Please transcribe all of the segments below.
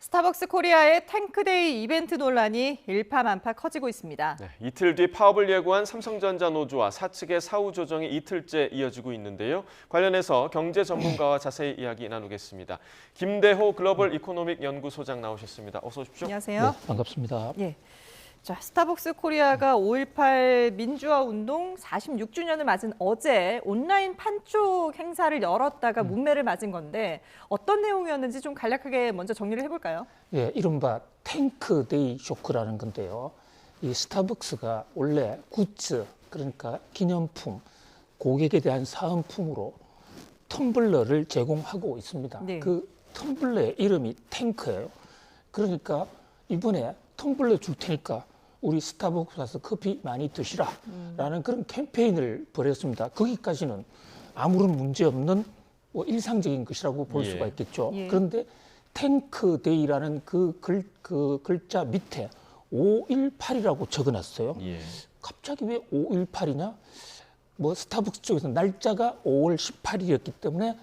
스타벅스 코리아의 탱크데이 이벤트 논란이 일파만파 커지고 있습니다. 네, 이틀 뒤 파업을 예고한 삼성전자 노조와 사측의 사후 조정이 이틀째 이어지고 있는데요. 관련해서 경제 전문가와 자세히 이야기 나누겠습니다. 김대호 글로벌 이코노믹 연구소장 나오셨습니다. 어서 오십시오. 안녕하세요. 네, 반갑습니다. 예. 자, 스타벅스 코리아가 5.18 민주화 운동 46주년을 맞은 어제 온라인 판촉 행사를 열었다가 문매를 맞은 건데 어떤 내용이었는지 좀 간략하게 먼저 정리를 해볼까요? 예, 이른바 탱크데이 쇼크라는 건데요. 이 스타벅스가 원래 굿즈, 그러니까 기념품, 고객에 대한 사은품으로 텀블러를 제공하고 있습니다. 네. 그 텀블러의 이름이 탱크예요. 그러니까 이번에 텀블러 줄 테니까 우리 스타벅스 와서 커피 많이 드시라 라는 그런 캠페인을 벌였습니다. 거기까지는 아무런 문제 없는 뭐 일상적인 것이라고 볼 수가 있겠죠. 예. 그런데 탱크데이라는 그 글자 밑에 5.18이라고 적어놨어요. 예. 갑자기 왜 5.18이냐? 뭐 스타벅스 쪽에서 날짜가 5월 18일이었기 때문에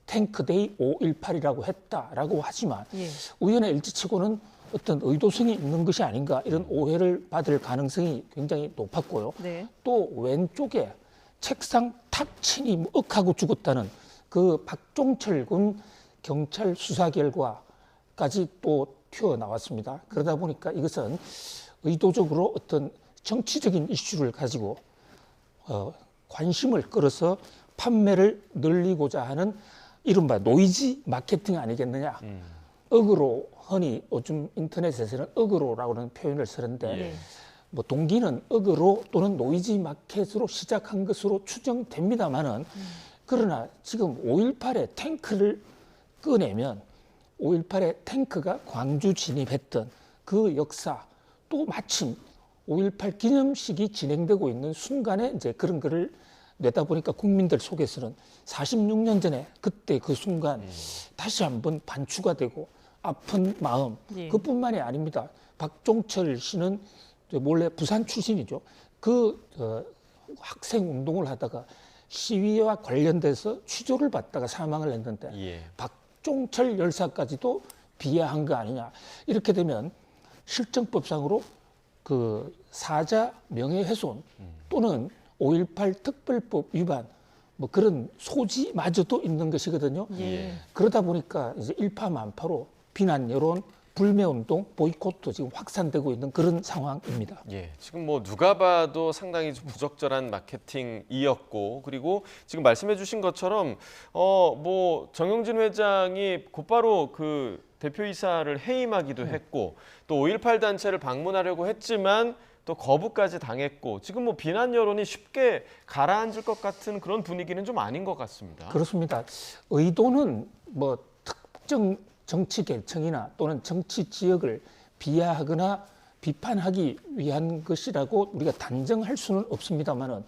탱크데이 5.18이라고 했다라고 하지만 예. 우연의 일치치고는 어떤 의도성이 있는 것이 아닌가 이런 오해를 받을 가능성이 굉장히 높았고요. 네. 또 왼쪽에 책상 탁 치니 억하고 죽었다는 그 박종철 군 경찰 수사 결과까지 또 튀어나왔습니다. 그러다 보니까 이것은 의도적으로 어떤 정치적인 이슈를 가지고 관심을 끌어서 판매를 늘리고자 하는 이른바 노이즈 마케팅 아니겠느냐. 억으로 흔히 요즘 인터넷에서는 억으로라고는 표현을 쓰는데 뭐 동기는 억으로 또는 노이즈 마켓으로 시작한 것으로 추정됩니다만은 그러나 지금 5.18에 탱크를 꺼내면 5.18에 탱크가 광주 진입했던 그 역사 또 마침 5.18 기념식이 진행되고 있는 순간에 이제 그런 거를 내다 보니까 국민들 속에서는 46년 전에 그때 그 순간 다시 한번 반추가 되고 아픈 마음 그뿐만이 아닙니다. 박종철 씨는 원래 부산 출신이죠. 그 학생 운동을 하다가 시위와 관련돼서 취조를 받다가 사망을 했는데 박종철 열사까지도 비하한 거 아니냐. 이렇게 되면 실정법상으로 그 사자 명예훼손 또는 5.18 특별법 위반 뭐 그런 소지마저도 있는 것이거든요. 그러다 보니까 이제 일파만파로 비난 여론, 불매운동, 보이콧도 지금 확산되고 있는 그런 상황입니다. 예, 지금 뭐 누가 봐도 상당히 좀 부적절한 마케팅이었고 그리고 지금 말씀해주신 것처럼 뭐 정용진 회장이 곧바로 그 대표이사를 해임하기도 했고 또 5.18 단체를 방문하려고 했지만 또 거부까지 당했고 지금 뭐 비난 여론이 쉽게 가라앉을 것 같은 그런 분위기는 좀 아닌 것 같습니다. 그렇습니다. 의도는 뭐 특정 정치 계층이나 또는 정치 지역을 비하하거나 비판하기 위한 것이라고 우리가 단정할 수는 없습니다만은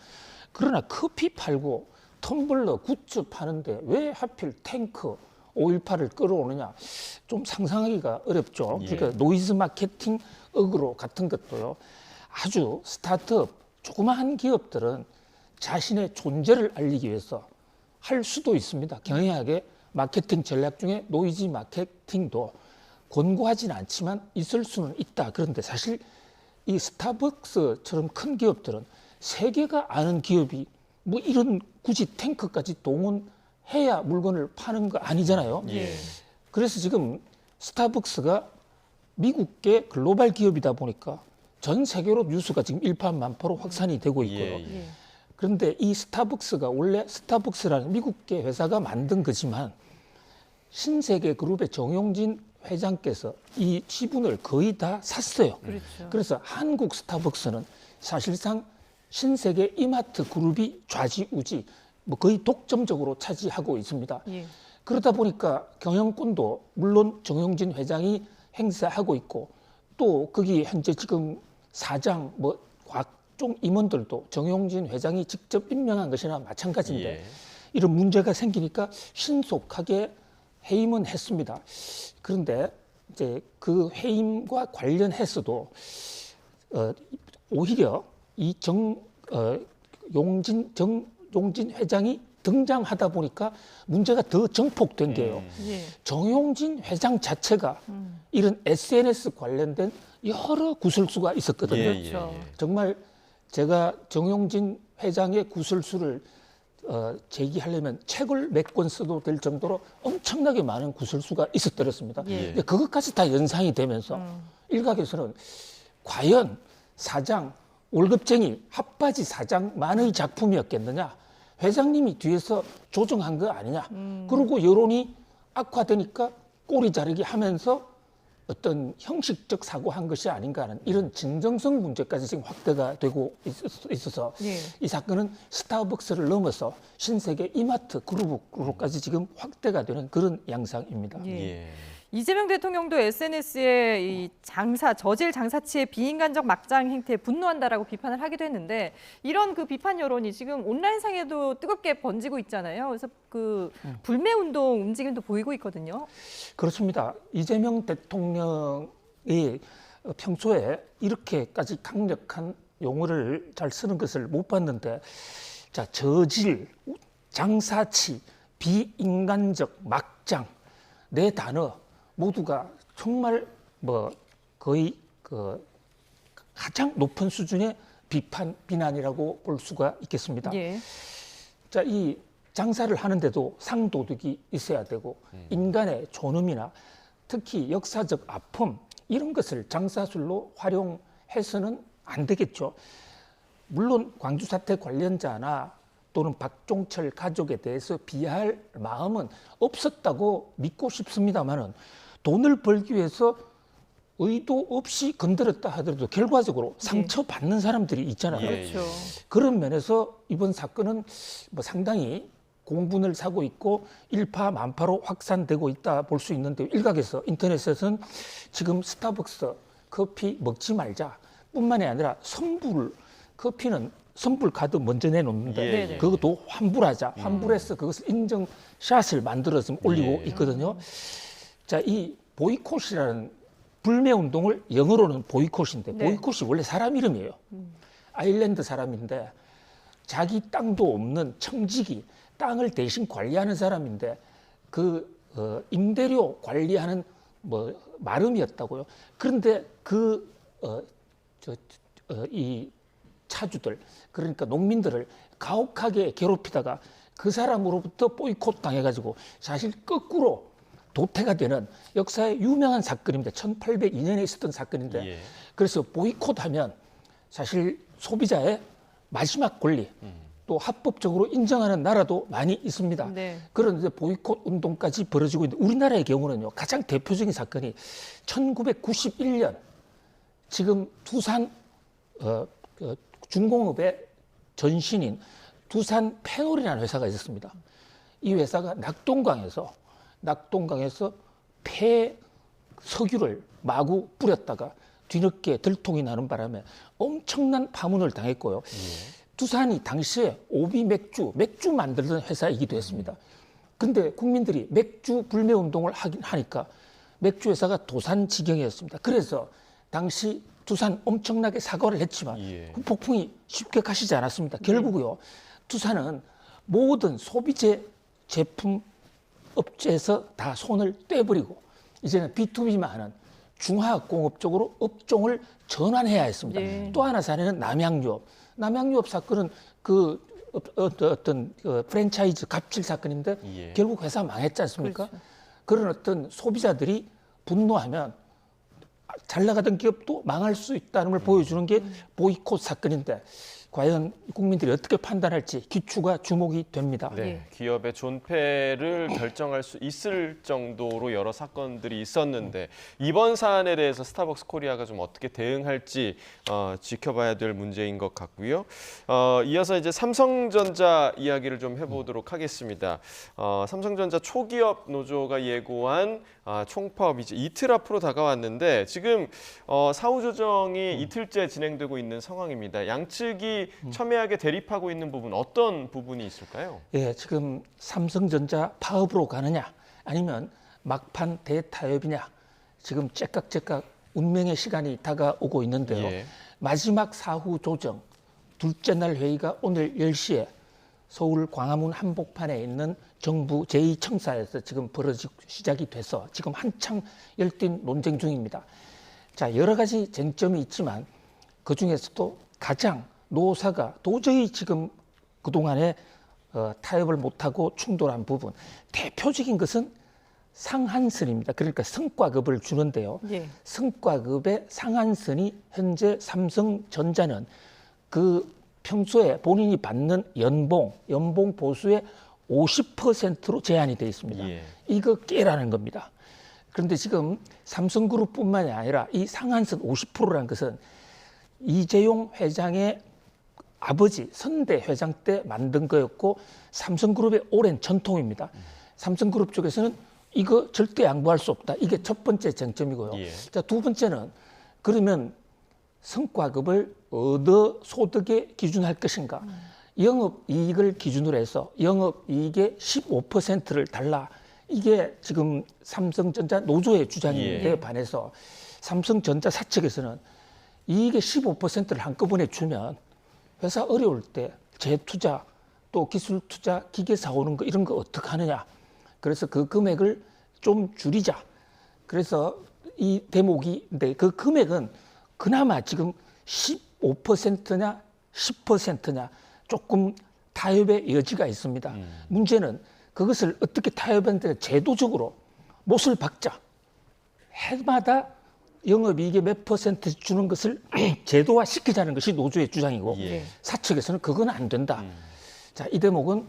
그러나 커피 팔고 텀블러 굿즈 파는데 왜 하필 탱크 5.18을 끌어오느냐 좀 상상하기가 어렵죠. 그러니까 노이즈 마케팅 어그로 같은 것도요. 아주 스타트업 조그마한 기업들은 자신의 존재를 알리기 위해서 할 수도 있습니다. 경영하게 마케팅 전략 중에 노이즈 마케팅도 권고하지는 않지만 있을 수는 있다. 그런데 사실 이 스타벅스처럼 큰 기업들은 세계가 아는 기업이 뭐 이런 굳이 탱크까지 동원해야 물건을 파는 거 아니잖아요. 그래서 지금 스타벅스가 미국계 글로벌 기업이다 보니까 전 세계로 뉴스가 지금 일파만파로 확산이 되고 있고요. 그런데 이 스타벅스가 원래 스타벅스라는 미국계 회사가 만든 거지만 신세계 그룹의 정용진 회장께서 이 지분을 거의 다 샀어요. 그래서 한국 스타벅스는 사실상 신세계 이마트 그룹이 좌지우지 뭐 거의 독점적으로 차지하고 있습니다. 그러다 보니까 경영권도 물론 정용진 회장이 행사하고 있고 또 거기 현재 지금 사장 뭐 각종 임원들도 정용진 회장이 직접 임명한 것이나 마찬가지인데 이런 문제가 생기니까 신속하게 해임은 했습니다. 그런데 이제 그 해임과 관련해서도 오히려 이 정용진 회장이 등장하다 보니까 문제가 더 정폭된 게요. 예. 정용진 회장 자체가 이런 SNS 관련된 여러 구설수가 있었거든요. 그렇죠. 정말 제가 정용진 회장의 구설수를 제기하려면 책을 몇 권 써도 될 정도로 엄청나게 많은 구설수가 있었더랬습니다. 예. 근데 그것까지 다 연상이 되면서 일각에서는 과연 사장, 월급쟁이, 핫바지 사장만의 작품이었겠느냐? 회장님이 뒤에서 조정한 거 아니냐? 그리고 여론이 악화되니까 꼬리 자르기 하면서 어떤 형식적 사고한 것이 아닌가 하는 이런 진정성 문제까지 지금 확대가 되고 있어서 예. 이 사건은 스타벅스를 넘어서 신세계 이마트 그룹으로까지 지금 확대가 되는 그런 양상입니다. 예. 예. 이재명 대통령도 SNS에 이 저질 장사치의 비인간적 막장 행태에 분노한다라고 비판을 하기도 했는데 이런 그 비판 여론이 지금 온라인상에도 뜨겁게 번지고 있잖아요. 그래서 그 불매 운동 움직임도 보이고 있거든요. 그렇습니다. 이재명 대통령이 평소에 이렇게까지 강력한 용어를 잘 쓰는 것을 못 봤는데, 자, 저질, 장사치, 비인간적, 막장, 네 단어 모두가 정말 뭐 거의 그 가장 높은 수준의 비난이라고 볼 수가 있겠습니다. 예. 자, 이 장사를 하는데도 상도덕이 있어야 되고 인간의 존엄이나 특히 역사적 아픔 이런 것을 장사술로 활용해서는 안 되겠죠. 물론 광주 사태 관련자나 또는 박종철 가족에 대해서 비하할 마음은 없었다고 믿고 싶습니다만은 돈을 벌기 위해서 의도 없이 건드렸다 하더라도 결과적으로 상처받는 사람들이 있잖아요. 예. 그렇죠. 그런 면에서 이번 사건은 뭐 상당히 공분을 사고 있고 일파만파로 확산되고 있다 볼 수 있는데, 일각에서 인터넷에서는 지금 스타벅스 커피 먹지 말자 뿐만이 아니라 커피는 선불 카드 먼저 내놓는데 예. 그것도 환불하자, 환불해서 그것을 인증샷을 만들어서 올리고 예. 있거든요. 자, 이 보이콧이라는 불매 운동을 영어로는 보이콧인데, 네. 보이콧이 원래 사람 이름이에요. 아일랜드 사람인데 자기 땅도 없는 청지기, 땅을 대신 관리하는 사람인데 그 임대료 관리하는 뭐 마름이었다고요. 그런데 이 차주들, 그러니까 농민들을 가혹하게 괴롭히다가 그 사람으로부터 보이콧 당해가지고 사실 거꾸로 도태가 되는 역사의 유명한 사건입니다. 1802년에 있었던 사건인데, 예. 그래서 보이콧하면 사실 소비자의 마지막 권리, 또 합법적으로 인정하는 나라도 많이 있습니다. 네. 그런데 보이콧 운동까지 벌어지고 있는데, 우리나라의 경우는요, 가장 대표적인 사건이 1991년 지금 두산 중공업의 전신인 두산 페놀이라는 회사가 있었습니다. 이 회사가 낙동강에서 폐 석유를 마구 뿌렸다가 뒤늦게 들통이 나는 바람에 엄청난 파문을 당했고요. 두산이 당시에 오비 맥주 만들던 회사이기도 했습니다. 근데 국민들이 맥주 불매 운동을 하니까 맥주 회사가 도산 지경이었습니다. 그래서 당시 두산 엄청나게 사과를 했지만 예. 그 폭풍이 쉽게 가시지 않았습니다. 결국요, 두산은 모든 소비재 제품 업체에서 다 손을 떼버리고 이제는 B2B만 하는 중화공업 쪽으로 업종을 전환해야 했습니다. 예. 또 하나 사례는 남양유업 사건은 그 어떤 프랜차이즈 갑질 사건인데 예. 결국 회사 망했지 않습니까? 그렇죠. 그런 어떤 소비자들이 분노하면 잘 나가던 기업도 망할 수 있다는 걸 보여주는 게 보이콧 사건인데, 과연 국민들이 어떻게 판단할지 기추가 주목이 됩니다. 네, 예. 기업의 존폐를 결정할 수 있을 정도로 여러 사건들이 있었는데 이번 사안에 대해서 스타벅스 코리아가 좀 어떻게 대응할지 지켜봐야 될 문제인 것 같고요. 이어서 이제 삼성전자 이야기를 좀 해보도록 하겠습니다. 삼성전자 초기업 노조가 예고한 총파업 이제 이틀 앞으로 다가왔는데 지금 사후 조정이 이틀째 진행되고 있는 상황입니다. 양측이 첨예하게 대립하고 있는 부분 어떤 부분이 있을까요? 예, 지금 삼성전자 파업으로 가느냐 아니면 막판 대타협이냐, 지금 째깍째깍 운명의 시간이 다가오고 있는데요. 예. 마지막 사후 조정 둘째 날 회의가 오늘 10시에 서울 광화문 한복판에 있는 정부 제2청사에서 지금 벌어지고 시작이 돼서 지금 한창 열띤 논쟁 중입니다. 자, 여러 가지 쟁점이 있지만 그중에서도 가장 노사가 도저히 지금 그동안에 타협을 못하고 충돌한 부분, 대표적인 것은 상한선입니다. 그러니까 성과급을 주는데요. 예. 성과급의 상한선이 현재 삼성전자는 그 평소에 본인이 받는 연봉 보수의 50%로 제한이 되어 있습니다. 예. 이거 깨라는 겁니다. 그런데 지금 삼성그룹뿐만이 아니라 이 상한선 50%라는 것은 이재용 회장의 아버지 선대 회장 때 만든 거였고 삼성그룹의 오랜 전통입니다. 삼성그룹 쪽에서는 이거 절대 양보할 수 없다. 이게 첫 번째 쟁점이고요. 예. 자, 두 번째는 그러면 성과급을 어느 소득에 기준할 것인가? 영업이익을 기준으로 해서 영업이익의 15%를 달라. 이게 지금 삼성전자 노조의 주장인데 예. 반해서 삼성전자 사측에서는 이익의 15%를 한꺼번에 주면 회사 어려울 때 재투자 또 기술 투자 기계 사오는 거 이런 거 어떻게 하느냐. 그래서 그 금액을 좀 줄이자. 그래서 이 대목인데 그 금액은 그나마 지금 15%냐 10%냐 조금 타협의 여지가 있습니다. 문제는 그것을 어떻게 타협하는데 제도적으로 못을 박자. 해마다 영업이익의 몇 퍼센트 주는 것을 제도화 시키자는 것이 노조의 주장이고 예. 사측에서는 그건 안 된다. 자, 이 대목은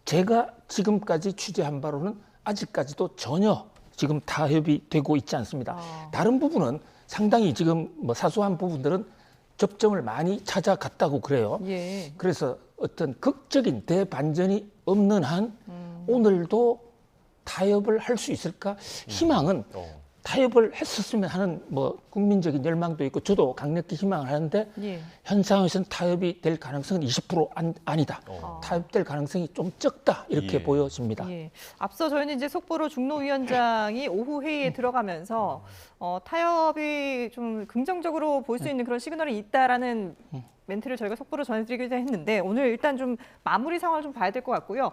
제가 지금까지 취재한 바로는 아직까지도 전혀 지금 타협이 되고 있지 않습니다. 다른 부분은 상당히 지금 뭐 사소한 부분들은 접점을 많이 찾아갔다고 그래요. 예. 그래서 어떤 극적인 대반전이 없는 한 오늘도 타협을 할 수 있을까? 희망은 타협을 했었으면 하는 뭐 국민적인 열망도 있고 저도 강력히 희망을 하는데 예. 현 상황에서는 타협이 될 가능성은 20% 아니다. 타협될 가능성이 좀 적다 이렇게 예. 보여집니다. 예. 앞서 저희는 이제 속보로 중노위원장이 오후 회의에 들어가면서 타협이 좀 긍정적으로 볼 수 있는 그런 시그널이 있다라는 멘트를 저희가 속보로 전해드리기도 했는데 오늘 일단 좀 마무리 상황을 좀 봐야 될 것 같고요.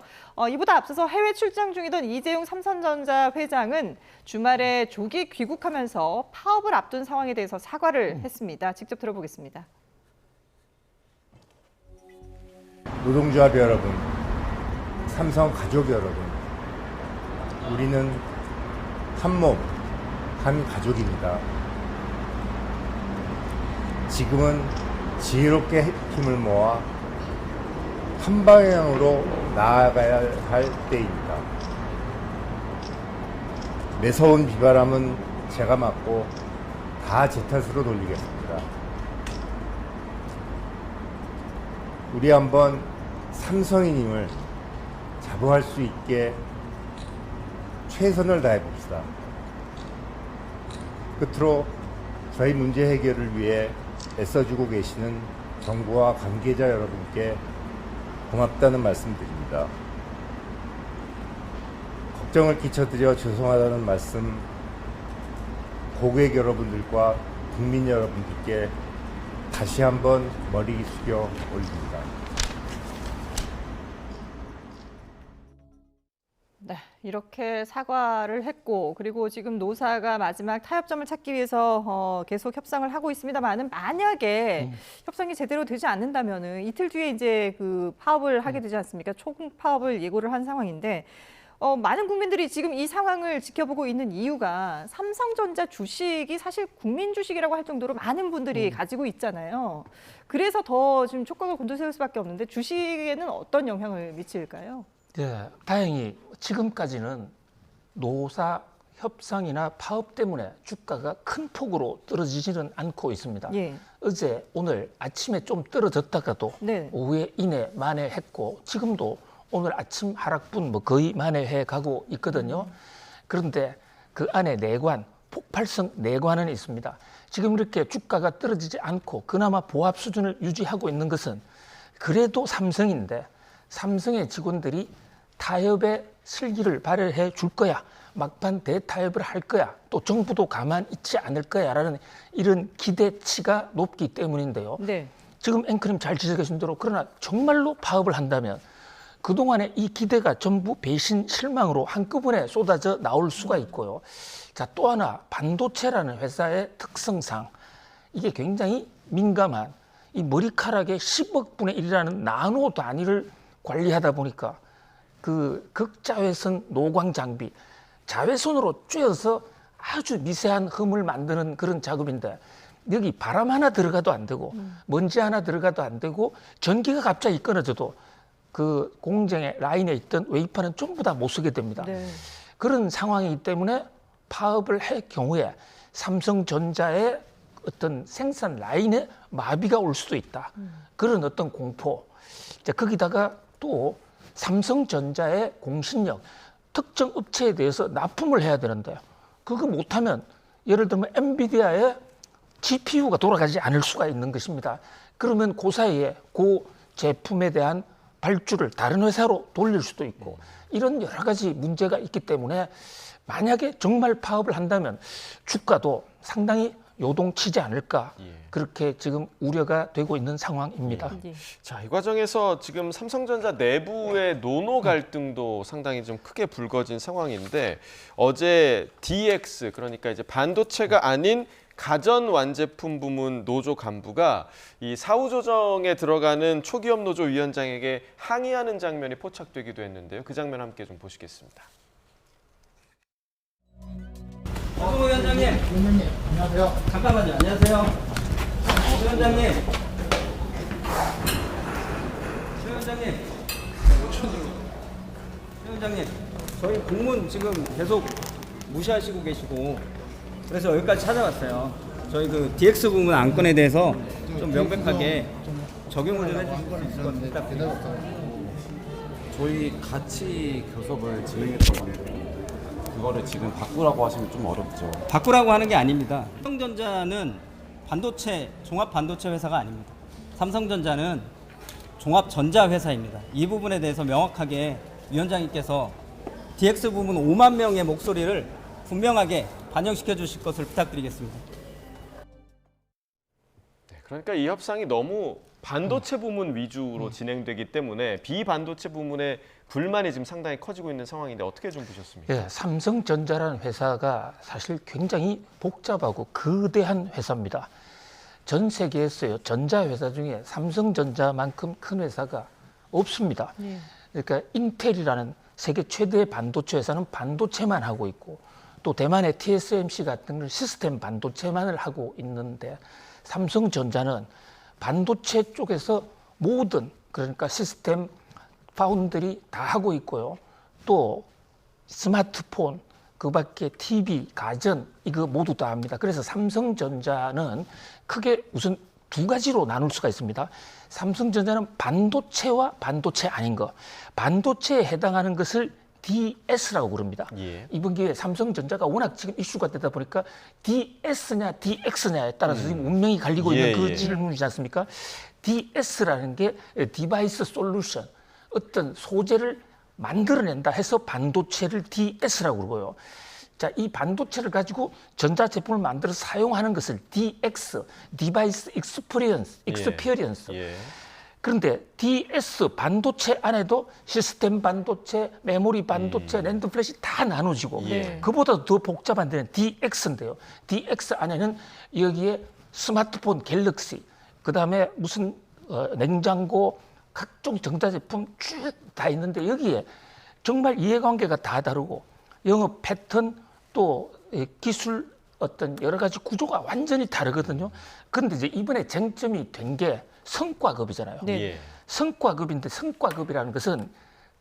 이보다 앞서서 해외 출장 중이던 이재용 삼성전자 회장은 주말에 조기 귀국하면서 파업을 앞둔 상황에 대해서 사과를 했습니다. 직접 들어보겠습니다. 노동조합 여러분, 삼성 가족 여러분, 우리는 한 몸, 한 가족입니다. 지금은 지혜롭게 힘을 모아 한 방향으로 나아가야 할 때입니다. 매서운 비바람은 제가 맞고 다 제 탓으로 돌리겠습니다. 우리 한번 삼성인임을 자부할 수 있게 최선을 다해 봅시다. 끝으로 저희 문제 해결을 위해 애써주고 계시는 정부와 관계자 여러분께 고맙다는 말씀드립니다. 걱정을 끼쳐드려 죄송하다는 말씀 고객 여러분들과 국민 여러분들께 다시 한번 머리 숙여 올립니다. 네, 이렇게 사과를 했고 그리고 지금 노사가 마지막 타협점을 찾기 위해서 계속 협상을 하고 있습니다만은 만약에 협상이 제대로 되지 않는다면은 이틀 뒤에 이제 그 파업을 하게 되지 않습니까? 총파업을 예고를 한 상황인데 많은 국민들이 지금 이 상황을 지켜보고 있는 이유가 삼성전자 주식이 사실 국민 주식이라고 할 정도로 많은 분들이 가지고 있잖아요. 그래서 더 지금 촉각을 곤두세울 수밖에 없는데 주식에는 어떤 영향을 미칠까요? 네, 다행히 지금까지는 노사 협상이나 파업 때문에 주가가 큰 폭으로 떨어지지는 않고 있습니다. 예. 어제, 오늘 아침에 좀 떨어졌다가도 네. 오후에 이내 만회했고 지금도 오늘 아침 하락분 뭐 거의 만회해 가고 있거든요. 그런데 그 안에 내관, 폭발성 내관은 있습니다. 지금 이렇게 주가가 떨어지지 않고 그나마 보합 수준을 유지하고 있는 것은 그래도 삼성인데 삼성의 직원들이 타협의 슬기를 발휘해 줄 거야. 막판 대타협을 할 거야. 또 정부도 가만 있지 않을 거야라는 이런 기대치가 높기 때문인데요. 네. 지금 앵커님 잘 지적하신 대로 그러나 정말로 파업을 한다면 그동안의 이 기대가 전부 배신, 실망으로 한꺼번에 쏟아져 나올 수가 있고요. 자, 또 하나 반도체라는 회사의 특성상 이게 굉장히 민감한 이 머리카락의 10억 분의 1이라는 나노 단위를 관리하다 보니까 그 극자외선 노광 장비, 자외선으로 쬐어서 아주 미세한 흠을 만드는 그런 작업인데 여기 바람 하나 들어가도 안 되고 먼지 하나 들어가도 안 되고 전기가 갑자기 끊어져도 그 공정의 라인에 있던 웨이퍼는 전부 다 못 쓰게 됩니다. 네. 그런 상황이기 때문에 파업을 할 경우에 삼성전자의 어떤 생산 라인에 마비가 올 수도 있다. 그런 어떤 공포. 자, 거기다가 또 삼성전자의 공신력, 특정 업체에 대해서 납품을 해야 되는데 그거 못하면 예를 들면 엔비디아의 GPU가 돌아가지 않을 수가 있는 것입니다. 그러면 그 사이에 그 제품에 대한 발주를 다른 회사로 돌릴 수도 있고 이런 여러 가지 문제가 있기 때문에 만약에 정말 파업을 한다면 주가도 상당히 요동치지 않을까 그렇게 지금 우려가 되고 있는 상황입니다. 예. 자, 이 과정에서 지금 삼성전자 내부의 노노 갈등도 상당히 좀 크게 불거진 상황인데 어제 DX 그러니까 이제 반도체가 아닌 가전 완제품 부문 노조 간부가 이 사후 조정에 들어가는 초기업 노조 위원장에게 항의하는 장면이 포착되기도 했는데요. 그 장면 함께 좀 보시겠습니다. 조 위원장님. 위원장님, 안녕하세요. 잠깐만요. 안녕하세요. 조 위원장님. 조 위원장님. 조 위원장님. 저희 공문 지금 계속 무시하시고 계시고 그래서 여기까지 찾아왔어요. 저희 그 DX 부문 안건에 대해서 좀 명백하게 적용을 좀 해주실 수 있을 것 부탁드립니다. 저희 같이 교섭을 진행했던 건데 그거를 지금 바꾸라고 하시면 좀 어렵죠. 바꾸라고 하는 게 아닙니다. 삼성전자는 반도체, 종합 반도체 회사가 아닙니다. 삼성전자는 종합 전자 회사입니다. 이 부분에 대해서 명확하게 위원장님께서 DX 부문 5만 명의 목소리를 분명하게 반영시켜 주실 것을 부탁드리겠습니다. 네, 그러니까 이 협상이 너무 반도체 부문 위주로 진행되기 때문에 비반도체 부문의 불만이 지금 상당히 커지고 있는 상황인데 어떻게 좀 보셨습니까? 예, 삼성전자라는 회사가 사실 굉장히 복잡하고 거대한 회사입니다. 전 세계에서요 전자회사 중에 삼성전자만큼 큰 회사가 없습니다. 그러니까 인텔이라는 세계 최대의 반도체 회사는 반도체만 하고 있고 또 대만의 TSMC 같은 건 시스템 반도체만을 하고 있는데 삼성전자는 반도체 쪽에서 모든 그러니까 시스템 파운드리 다 하고 있고요. 또 스마트폰, 그 밖에 TV, 가전 이거 모두 다 합니다. 그래서 삼성전자는 크게 우선 두 가지로 나눌 수가 있습니다. 삼성전자는 반도체와 반도체 아닌 거, 반도체에 해당하는 것을 DS라고 부릅니다. 예. 이번 기회에 삼성전자가 워낙 지금 이슈가 되다 보니까 DS냐 DX냐에 따라서 지금 운명이 갈리고 있는 그 예. 질문이지 않습니까? DS라는 게 디바이스 솔루션, 어떤 소재를 만들어낸다 해서 반도체를 DS라고 그러고요. 자, 이 반도체를 가지고 전자제품을 만들어서 사용하는 것을 DX, 디바이스 익스피리언스. 예. 그런데 DS 반도체 안에도 시스템 반도체, 메모리 반도체, 랜드 플래시 다 나눠지고 예. 그보다 더 복잡한 데는 DX인데요. DX 안에는 여기에 스마트폰 갤럭시, 그다음에 무슨 냉장고, 각종 전자제품 쭉 다 있는데 여기에 정말 이해관계가 다 다르고 영업 패턴 또 기술 어떤 여러 가지 구조가 완전히 다르거든요. 그런데 이제 이번에 쟁점이 된 게 성과급이잖아요. 네. 예. 성과급인데 성과급이라는 것은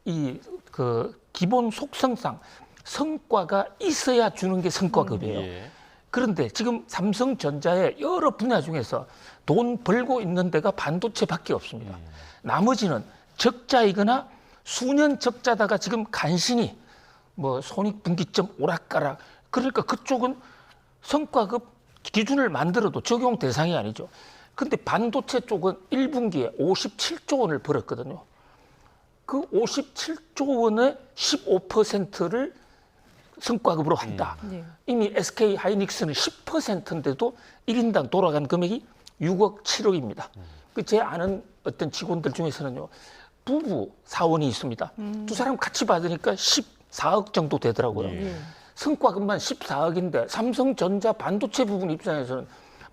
이 그 기본 속성상 성과가 있어야 주는 게 성과급이에요. 예. 그런데 지금 삼성전자의 여러 분야 중에서 돈 벌고 있는 데가 반도체밖에 없습니다. 나머지는 적자이거나 수년 적자다가 지금 간신히 뭐 손익분기점 오락가락, 그러니까 그쪽은 성과급 기준을 만들어도 적용 대상이 아니죠. 근데 반도체 쪽은 1분기에 57조 원을 벌었거든요. 그 57조 원의 15%를 성과급으로 한다. 네. 이미 SK 하이닉스는 10%인데도 1인당 돌아간 금액이 6억 7억입니다. 그 제 아는 어떤 직원들 중에서는요, 부부 사원이 있습니다. 두 사람 같이 받으니까 14억 정도 되더라고요. 예. 성과급만 14억인데 삼성전자 반도체 부분 입장에서는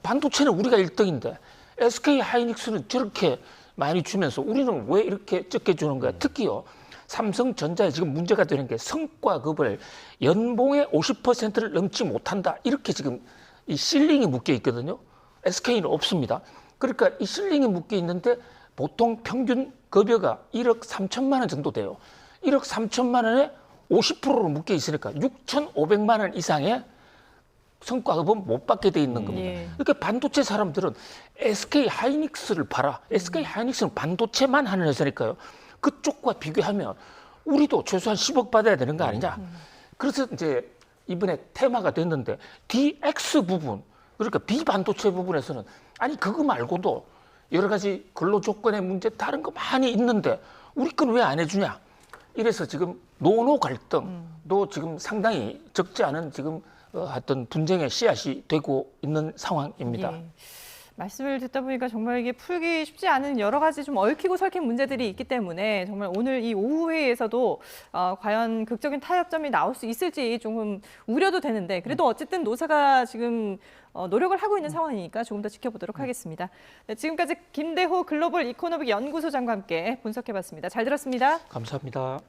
반도체는 우리가 1등인데 SK 하이닉스는 저렇게 많이 주면서 우리는 왜 이렇게 적게 주는 거야? 특히요. 삼성전자에 지금 문제가 되는 게 성과급을 연봉의 50%를 넘지 못한다. 이렇게 지금 이 실링이 묶여 있거든요. SK는 없습니다. 그러니까 이 실링이 묶여 있는데 보통 평균 급여가 1억 3천만 원 정도 돼요. 1억 3천만 원에 50%로 묶여 있으니까 6,500만 원 이상의 성과급은 못 받게 돼 있는 겁니다. 예. 그러니까 반도체 사람들은 SK 하이닉스를 봐라. SK 하이닉스는 반도체만 하는 회사니까요. 그쪽과 비교하면 우리도 최소한 10억 받아야 되는 거 아니냐. 그래서 이제 이번에 테마가 됐는데 DX 부분, 그러니까 비반도체 부분에서는 아니 그거 말고도 여러 가지 근로 조건의 문제 다른 거 많이 있는데 우리 건 왜 안 해주냐. 이래서 지금 노노 갈등도 지금 상당히 적지 않은 지금 어떤 분쟁의 씨앗이 되고 있는 상황입니다. 예. 말씀을 듣다 보니까 정말 이게 풀기 쉽지 않은 여러 가지 좀 얽히고 설킨 문제들이 있기 때문에 정말 오늘 이 오후 회의에서도 과연 극적인 타협점이 나올 수 있을지 조금 우려도 되는데 그래도 어쨌든 노사가 지금 노력을 하고 있는 상황이니까 조금 더 지켜보도록 하겠습니다. 네, 지금까지 김대호 글로벌 이코노믹 연구소장과 함께 분석해봤습니다. 잘 들었습니다. 감사합니다.